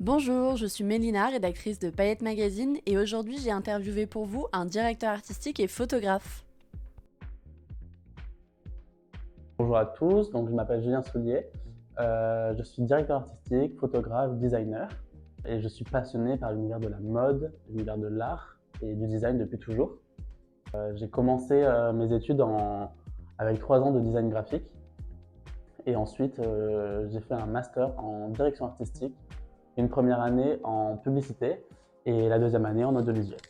Bonjour, je suis Mélina, rédactrice de Paillettes Magazine et aujourd'hui j'ai interviewé pour vous un directeur artistique et photographe. Bonjour à tous, donc je m'appelle Julien Soulier, je suis directeur artistique, photographe, designer et je suis passionné par l'univers de la mode, l'univers de l'art et du design depuis toujours. J'ai commencé mes études avec 3 ans de design graphique et ensuite j'ai fait un master en direction artistique, une première année en publicité et la deuxième année en audiovisuel.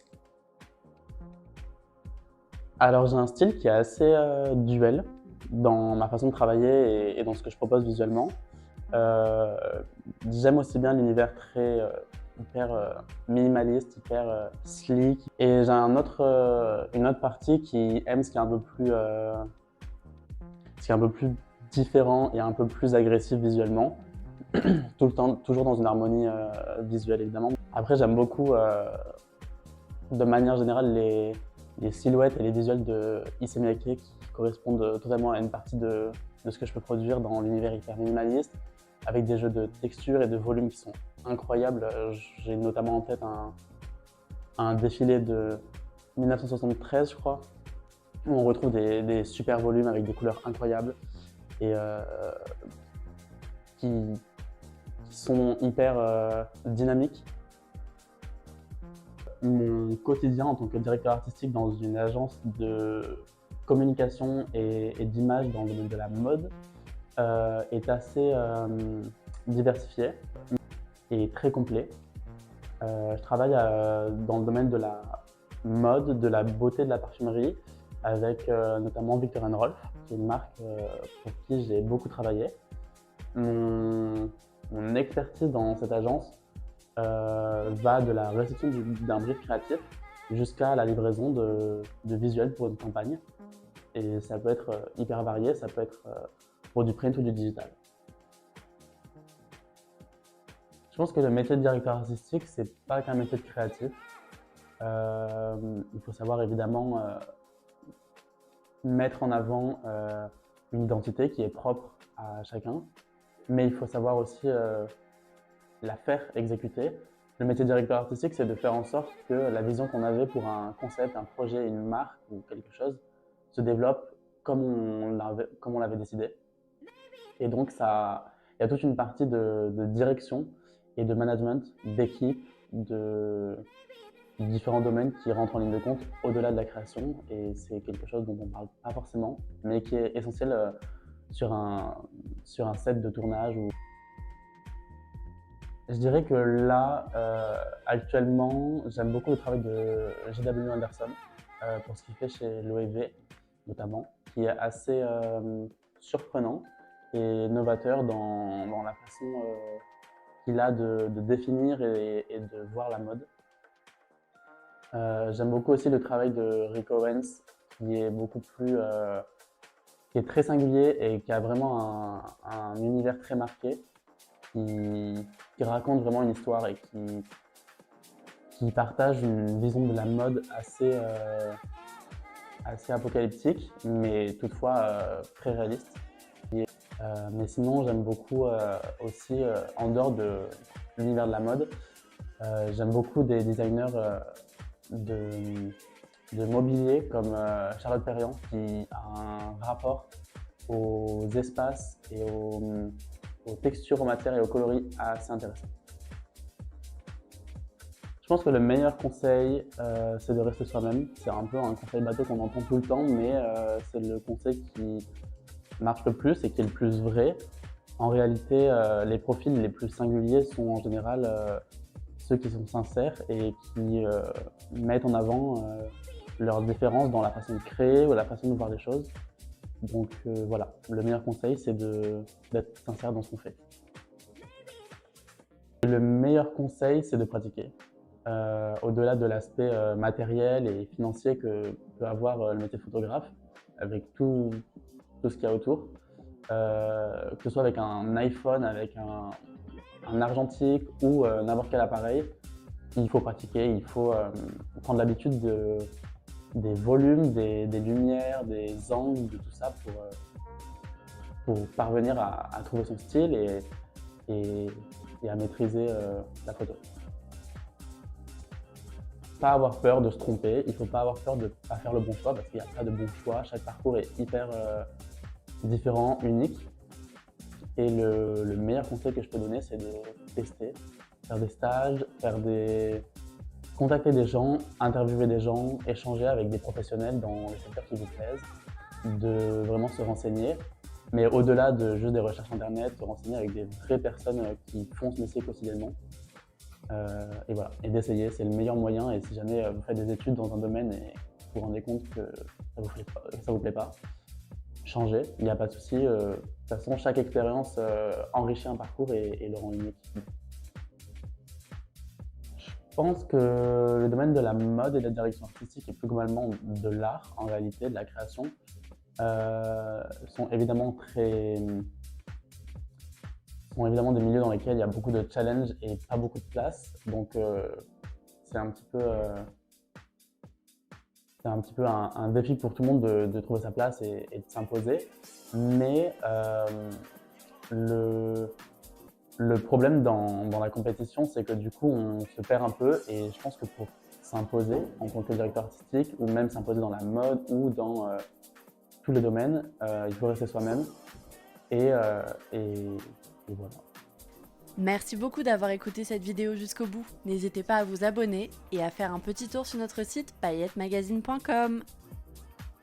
Alors j'ai un style qui est assez duel dans ma façon de travailler et dans ce que je propose visuellement. Euh, J'aime aussi bien l'univers très hyper minimaliste, hyper sleek. Et j'ai une autre partie qui aime ce qui est un peu plus différent et un peu plus agressif visuellement. Tout le temps, toujours dans une harmonie visuelle évidemment. Après j'aime beaucoup de manière générale les silhouettes et les visuels de Issey Miyake qui correspondent totalement à une partie de ce que je peux produire dans l'univers hyper minimaliste, avec des jeux de texture et de volume qui sont incroyables. J'ai notamment en tête un défilé de 1973, je crois, où on retrouve des super volumes avec des couleurs incroyables et qui sont hyper dynamiques. Mon quotidien en tant que directeur artistique dans une agence de communication et d'image dans le domaine de la mode est assez diversifié et très complet. Je travaille dans le domaine de la mode, de la beauté, de la parfumerie, avec notamment Viktor & Rolf, qui est une marque pour qui j'ai beaucoup travaillé. Mon expertise dans cette agence va de la réception d'un brief créatif jusqu'à la livraison de visuels pour une campagne. Et ça peut être hyper varié, ça peut être pour du print ou du digital. Je pense que le métier de directeur artistique, c'est pas qu'un métier de créatif. Il faut savoir évidemment mettre en avant une identité qui est propre à chacun, mais il faut savoir aussi la faire exécuter. Le métier de directeur artistique, c'est de faire en sorte que la vision qu'on avait pour un concept, un projet, une marque ou quelque chose se développe comme on l'avait décidé. Et donc, il y a toute une partie de direction et de management, d'équipe, de différents domaines qui rentrent en ligne de compte au-delà de la création. Et c'est quelque chose dont on ne parle pas forcément, mais qui est essentiel sur un set de tournage. Je dirais que là, actuellement, j'aime beaucoup le travail de J.W. Anderson pour ce qu'il fait chez Loewe, notamment, qui est assez surprenant et novateur dans la façon qu'il a de définir et de voir la mode. J'aime beaucoup aussi le travail de Rick Owens, qui est qui est très singulier et qui a vraiment un univers très marqué, qui raconte vraiment une histoire et qui partage une vision de la mode assez apocalyptique, mais toutefois très réaliste. Mais sinon, j'aime beaucoup aussi, en dehors de l'univers de la mode, j'aime beaucoup des designers de mobilier comme Charlotte Perriand, qui a un rapport aux espaces et aux textures, aux matières et aux coloris assez intéressant. Je pense que le meilleur conseil, c'est de rester soi-même. C'est un peu un conseil bateau qu'on entend tout le temps, mais c'est le conseil qui marche le plus et qui est le plus vrai. En réalité, les profils les plus singuliers sont en général ceux qui sont sincères et qui mettent en avant leurs différences dans la façon de créer ou la façon de voir les choses. Donc voilà, le meilleur conseil, c'est d'être sincère dans ce qu'on fait. Le meilleur conseil, c'est de pratiquer. Au-delà de l'aspect matériel et financier que peut avoir le métier de photographe, avec tout ce qu'il y a autour, que ce soit avec un iPhone, avec un argentique ou n'importe quel appareil, il faut pratiquer, il faut prendre l'habitude des volumes, des lumières, des angles, de tout ça pour parvenir à trouver son style et et à maîtriser la photo. Pas avoir peur de se tromper, il ne faut pas avoir peur de ne pas faire le bon choix parce qu'il n'y a pas de bon choix, chaque parcours est hyper différent, unique. Et le meilleur conseil que je peux donner, c'est de tester, faire des stages, contacter des gens, interviewer des gens, échanger avec des professionnels dans les secteurs qui vous plaisent, de vraiment se renseigner. Mais au-delà de juste des recherches internet, se renseigner avec des vraies personnes qui font ce métier quotidiennement. Et voilà, et d'essayer, c'est le meilleur moyen. Et si jamais vous faites des études dans un domaine et vous vous rendez compte que ça vous plaît pas, changez, il n'y a pas de souci. De toute façon, chaque expérience enrichit un parcours et le rend unique. Je pense que le domaine de la mode et de la direction artistique et plus globalement de l'art, en réalité, de la création, sont évidemment des milieux dans lesquels il y a beaucoup de challenges et pas beaucoup de place. Donc c'est un petit peu un défi pour tout le monde de trouver sa place et de s'imposer. Mais le problème dans la compétition, c'est que du coup, on se perd un peu. Et je pense que pour s'imposer en tant que directeur artistique, ou même s'imposer dans la mode ou dans tous les domaines, il faut rester soi-même. Et voilà. Merci beaucoup d'avoir écouté cette vidéo jusqu'au bout. N'hésitez pas à vous abonner et à faire un petit tour sur notre site paillettemagazine.com.